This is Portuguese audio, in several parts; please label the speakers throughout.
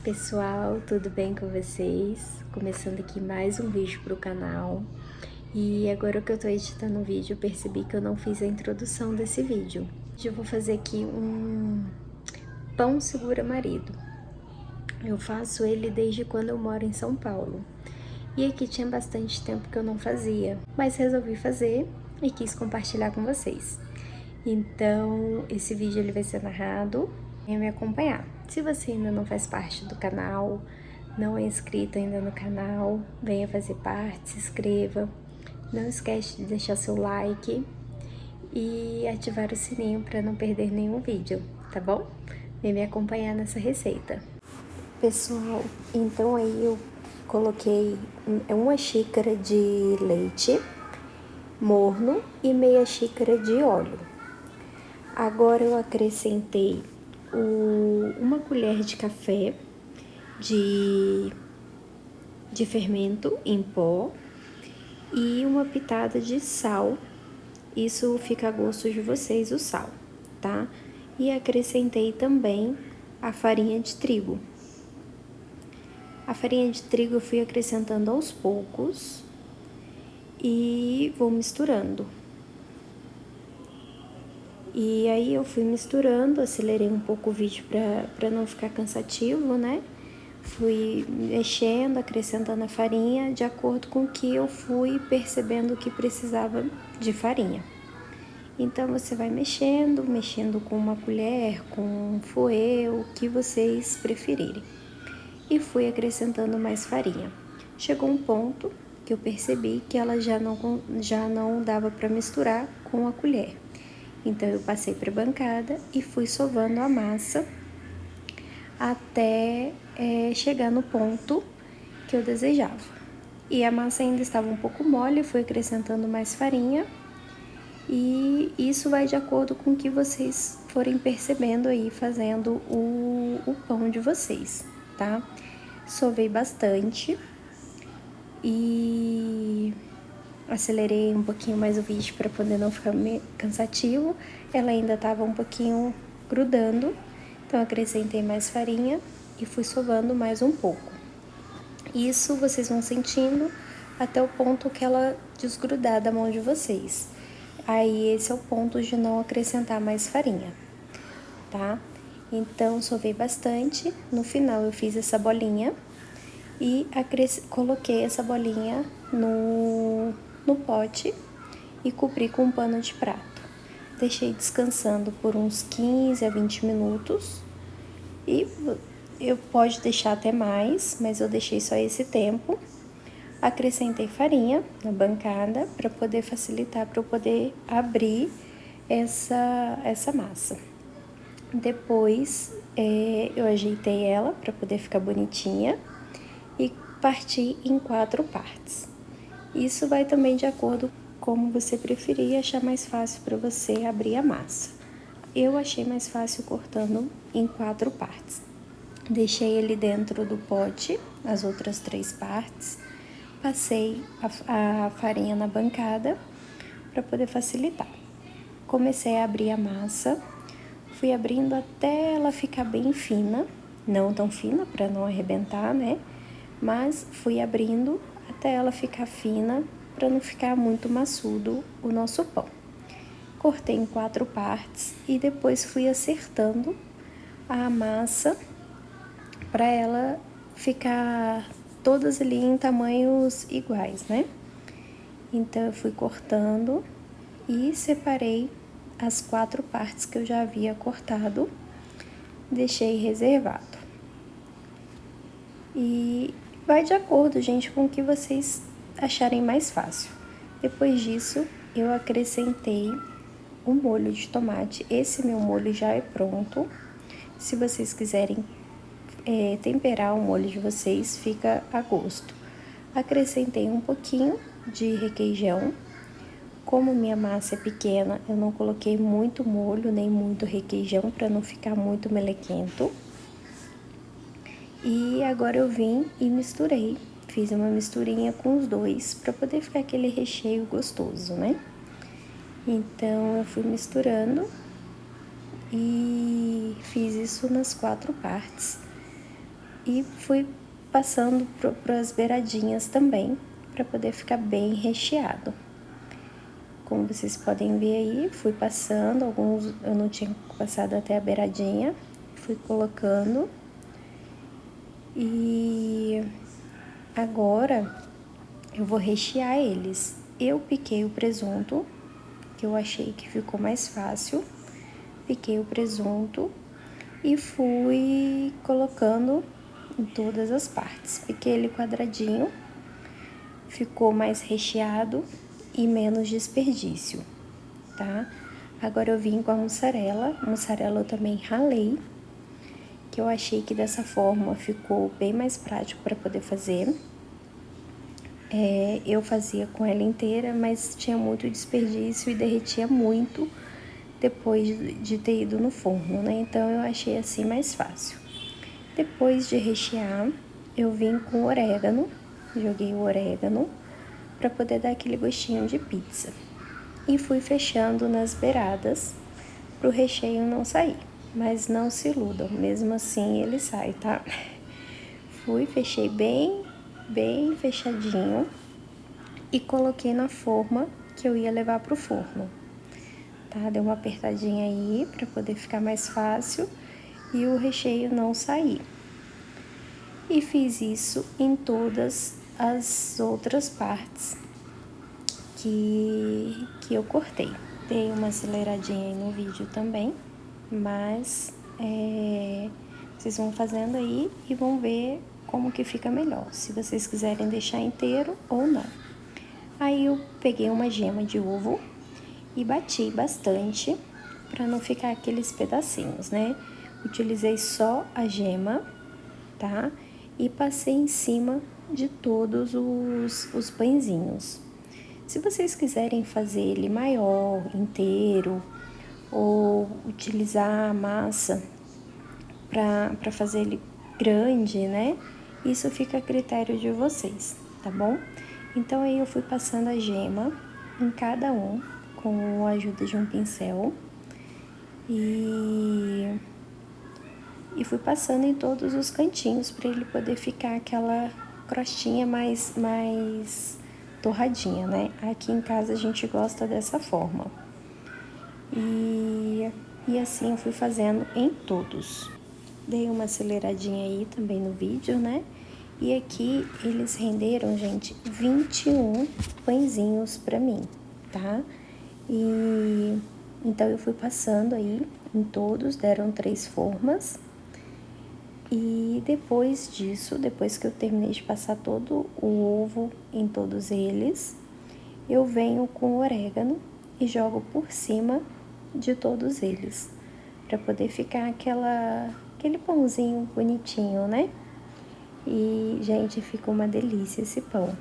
Speaker 1: Pessoal, tudo bem com vocês? Começando aqui mais um vídeo pro canal. E agora que eu tô editando o vídeo, eu percebi que eu não fiz a introdução desse vídeo. Hoje eu vou fazer aqui um pão segura marido. Eu faço ele desde quando eu moro em São Paulo. E aqui tinha bastante tempo que eu não fazia, mas resolvi fazer e quis compartilhar com vocês. Então, esse vídeo ele vai ser narrado, venha me acompanhar. Se você ainda não faz parte do canal, não é inscrito ainda no canal, venha fazer parte, se inscreva. Não esquece de deixar seu like e ativar o sininho para não perder nenhum vídeo, tá bom? Venha me acompanhar nessa receita. Pessoal, então aí eu coloquei uma xícara de leite morno e meia xícara de óleo. Agora eu acrescentei uma colher de café de fermento em pó e uma pitada de sal. Isso fica a gosto de vocês, o sal, tá? E acrescentei também a farinha de trigo. A farinha de trigo eu fui acrescentando aos poucos e vou misturando. E aí eu fui misturando, acelerei um pouco o vídeo para não ficar cansativo, né? Fui mexendo, acrescentando a farinha de acordo com o que eu fui percebendo que precisava de farinha. Então você vai mexendo com uma colher, com um fouet, o que vocês preferirem. E fui acrescentando mais farinha. Chegou um ponto que eu percebi que ela já não dava para misturar com a colher. Então eu passei para a bancada e fui sovando a massa até chegar no ponto que eu desejava. E a massa ainda estava um pouco mole, fui acrescentando mais farinha. E isso vai de acordo com o que vocês forem percebendo aí fazendo o pão de vocês, tá? Sovei bastante e acelerei um pouquinho mais o vídeo para poder não ficar cansativo. Ela ainda estava um pouquinho grudando, então acrescentei mais farinha e fui sovando mais um pouco. Isso vocês vão sentindo até o ponto que ela desgrudar da mão de vocês. Aí esse é o ponto de não acrescentar mais farinha, tá? Então sovei bastante, no final eu fiz essa bolinha e coloquei essa bolinha no pote e cobri com um pano de prato. Deixei descansando por uns 15 a 20 minutos e eu pode deixar até mais, mas eu deixei só esse tempo. Acrescentei farinha na bancada para poder facilitar, para eu poder abrir essa massa. Depois eu ajeitei ela para poder ficar bonitinha e parti em 4 partes. Isso vai também de acordo com como você preferir, achar mais fácil para você abrir a massa. Eu achei mais fácil cortando em 4 partes. Deixei ele dentro do pote, as outras 3 partes. Passei a farinha na bancada para poder facilitar. Comecei a abrir a massa, fui abrindo até ela ficar bem fina, não tão fina para não arrebentar, né? Mas fui abrindo até ela ficar fina para não ficar muito maçudo o nosso pão. Cortei em 4 partes e depois fui acertando a massa para ela ficar todas ali em tamanhos iguais, né? Então eu fui cortando e separei as 4 partes que eu já havia cortado, deixei reservado. E vai de acordo, gente, com o que vocês acharem mais fácil. Depois disso, eu acrescentei o molho de tomate. Esse meu molho já é pronto. Se vocês quiserem temperar o molho de vocês, fica a gosto. Acrescentei um pouquinho de requeijão. Como minha massa é pequena, eu não coloquei muito molho, nem muito requeijão, para não ficar muito melequento. E agora eu vim e misturei. Fiz uma misturinha com os dois, para poder ficar aquele recheio gostoso, né? Então, eu fui misturando e fiz isso nas 4 partes. e fui passando para as beiradinhas também, para poder ficar bem recheado. Como vocês podem ver aí, fui passando, alguns eu não tinha passado até a beiradinha, fui colocando. E agora eu vou rechear eles. Eu piquei o presunto, que eu achei que ficou mais fácil. Piquei o presunto e fui colocando em todas as partes. Piquei ele quadradinho, ficou mais recheado e menos desperdício, tá? Agora eu vim com a mussarela eu também ralei, que eu achei que dessa forma ficou bem mais prático para poder fazer. Eu fazia com ela inteira, mas tinha muito desperdício e derretia muito depois de ter ido no forno, né? Então eu achei assim mais fácil. Depois de rechear, eu vim com orégano, joguei o orégano para poder dar aquele gostinho de pizza. E fui fechando nas beiradas para o recheio não sair. Mas não se iludam, mesmo assim ele sai, tá? Fechei bem fechadinho e coloquei na forma que eu ia levar pro forno, tá? Dei uma apertadinha aí para poder ficar mais fácil e o recheio não sair. E fiz isso em todas as outras partes que eu cortei. Dei uma aceleradinha aí no vídeo também, mas vocês vão fazendo aí e vão ver como que fica melhor, se vocês quiserem deixar inteiro ou não. Aí eu peguei uma gema de ovo e bati bastante para não ficar aqueles pedacinhos, né? Utilizei só a gema, tá? E passei em cima de todos os pãezinhos. Se vocês quiserem fazer ele maior, inteiro, ou utilizar a massa para fazer ele grande, né? Isso fica a critério de vocês, tá bom? Então aí eu fui passando a gema em cada um com a ajuda de um pincel e fui passando em todos os cantinhos para ele poder ficar aquela crostinha mais torradinha, né? Aqui em casa a gente gosta dessa forma. E assim eu fui fazendo em todos. Dei uma aceleradinha aí também no vídeo, né? E aqui eles renderam, gente, 21 pãezinhos pra mim, tá? E então eu fui passando aí em todos, deram 3 formas. E depois disso, depois que eu terminei de passar todo o ovo em todos eles, eu venho com orégano e jogo por cima de todos eles, para poder ficar aquele pãozinho bonitinho, né? E, gente, fica uma delícia esse pão.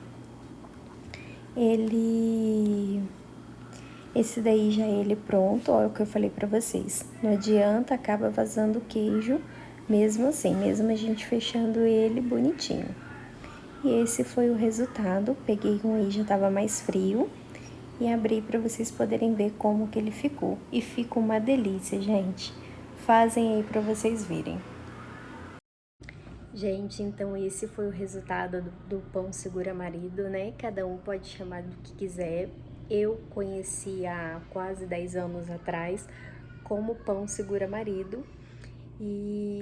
Speaker 1: Esse daí já é ele pronto, olha o que eu falei pra vocês. Não adianta, acaba vazando queijo, mesmo assim, mesmo a gente fechando ele bonitinho. E esse foi o resultado. Peguei um aí, já tava mais frio, e abri pra vocês poderem ver como que ele ficou. E fica uma delícia, gente. Fazem aí pra vocês verem. Gente, então esse foi o resultado do pão segura marido, né? Cada um pode chamar do que quiser. Eu conheci há quase 10 anos atrás como pão segura marido,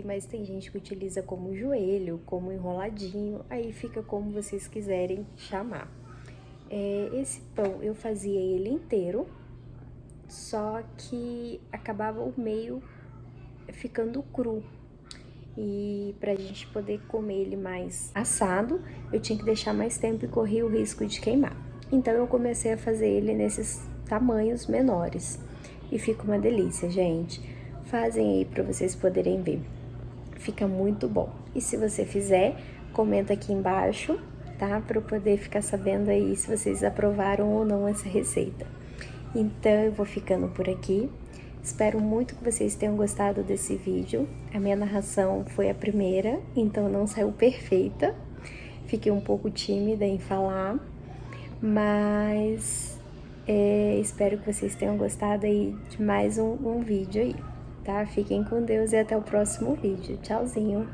Speaker 1: mas tem gente que utiliza como joelho, como enroladinho, aí fica como vocês quiserem chamar. Esse pão eu fazia ele inteiro, só que acabava o meio ficando cru. E pra gente poder comer ele mais assado, eu tinha que deixar mais tempo e corria o risco de queimar. Então eu comecei a fazer ele nesses tamanhos menores. E fica uma delícia, gente. Fazem aí pra vocês poderem ver. Fica muito bom. E se você fizer, comenta aqui embaixo, tá? Pra eu poder ficar sabendo aí se vocês aprovaram ou não essa receita. Então eu vou ficando por aqui. Espero muito que vocês tenham gostado desse vídeo. A minha narração foi a primeira, então não saiu perfeita. Fiquei um pouco tímida em falar, mas espero que vocês tenham gostado aí de mais um vídeo aí, tá? Fiquem com Deus e até o próximo vídeo. Tchauzinho!